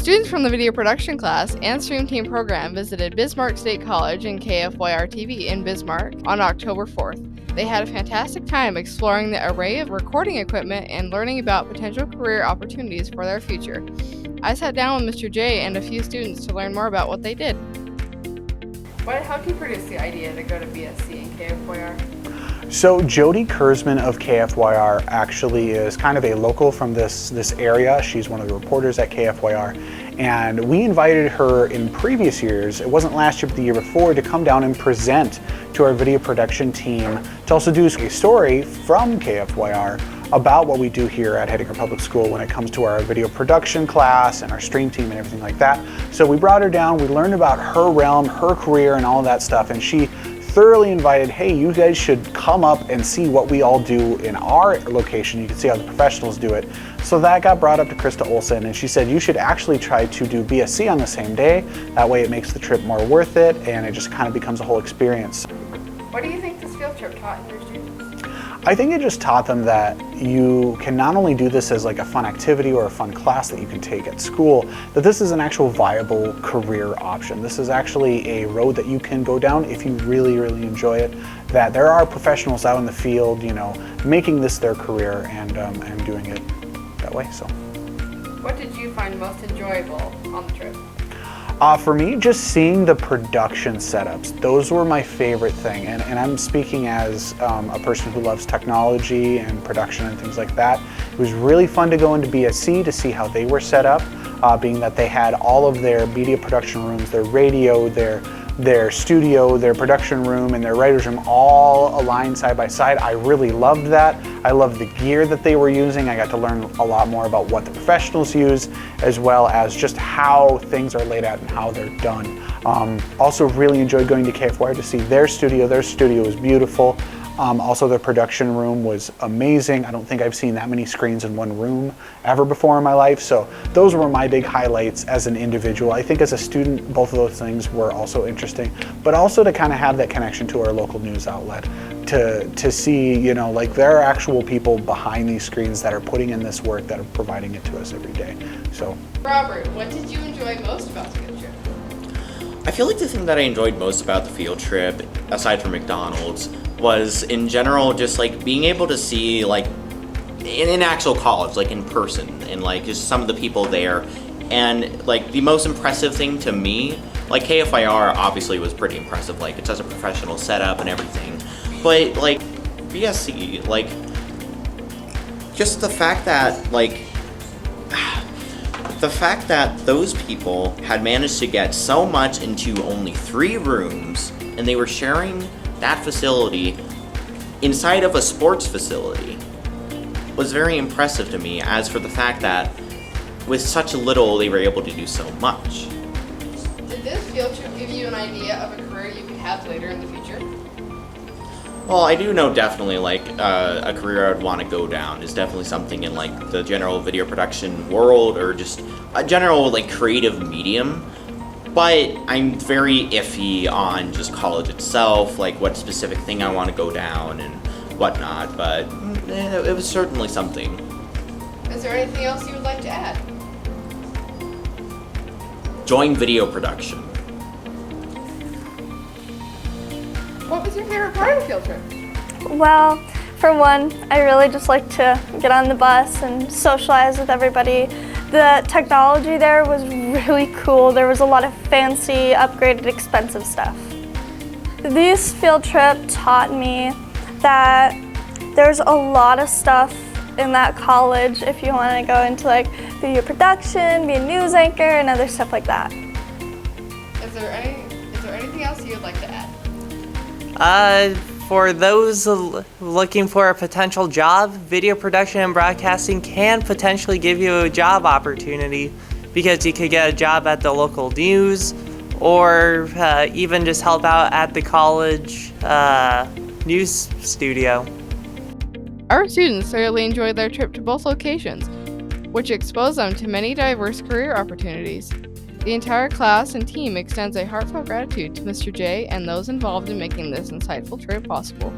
Students from the video production class and stream team program visited Bismarck State College and KFYR TV in Bismarck on October 4th. They had a fantastic time exploring the array of recording equipment and learning about potential career opportunities for their future. I sat down with Mr. J and a few students to learn more about what they did. How did you produce the idea to go to BSC and KFYR? So Jody Kurzman of KFYR actually is kind of a local from this area. She's one of the reporters at KFYR, and we invited her in previous years, it wasn't last year but the year before, to come down and present to our video production team to also do a story from KFYR about what we do here at Hettinger Public School when it comes to our video production class and our stream team and everything like that. So we brought her down, we learned about her realm, her career and all of that stuff, and she thoroughly invited, hey, you guys should come up and see what we all do in our location. You can see how the professionals do it. So that got brought up to Krista Olson, and she said you should actually try to do BSC on the same day. That way it makes the trip more worth it and it just kind of becomes a whole experience. What do you think this field trip taught your students? I think it just taught them that you can not only do this as like a fun activity or a fun class that you can take at school, that this is an actual viable career option. This is actually a road that you can go down if you really, really enjoy it, that there are professionals out in the field, you know, making this their career and doing it that way. So, what did you find most enjoyable on the trip? For me, just seeing the production setups, those were my favorite thing. And I'm speaking as a person who loves technology and production and things like that. It was really fun to go into BSC to see how they were set up, being that they had all of their media production rooms, their radio, their studio, their production room, and their writer's room all aligned side by side. I really loved that. I loved the gear that they were using. I got to learn a lot more about what the professionals use, as well as just how things are laid out and how they're done. Also really enjoyed going to KFYR to see their studio. Their studio was beautiful. Also their production room was amazing. I don't think I've seen that many screens in one room ever before in my life. So those were my big highlights as an individual. I think as a student, both of those things were also interesting, but also to kind of have that connection to our local news outlet, to see, you know, like there are actual people behind these screens that are putting in this work, that are providing it to us every day. So, Robert, what did you enjoy most about the field trip? I feel like the thing that I enjoyed most about the field trip, aside from McDonald's, was in general just like being able to see like in actual college, like in person, and like just some of the people there. And like the most impressive thing to me, like KFYR obviously was pretty impressive, like it's such a professional setup and everything, but like BSC, like just the fact that those people had managed to get so much into only 3 rooms, and they were sharing that facility inside of a sports facility, was very impressive to me. As for the fact that with such little they were able to do so much. Did this field trip give you an idea of a career you could have later in the future? Well, I do know definitely like a career I would want to go down is definitely something in like the general video production world, or just a general like creative medium. But I'm very iffy on just college itself, like what specific thing I want to go down and whatnot, but it was certainly something. Is there anything else you would like to add? Join video production. What was your favorite part of the field trip? Well, for one, I really just like to get on the bus and socialize with everybody. The technology there was really cool. There was a lot of fancy, upgraded, expensive stuff. This field trip taught me that there's a lot of stuff in that college if you want to go into like video production, be a news anchor, and other stuff like that. Is there anything else you'd like to add? For those looking for a potential job, video production and broadcasting can potentially give you a job opportunity, because you could get a job at the local news, or even just help out at the college news studio. Our students thoroughly enjoyed their trip to both locations, which exposed them to many diverse career opportunities. The entire class and team extends a heartfelt gratitude to Mr. J and those involved in making this insightful trip possible.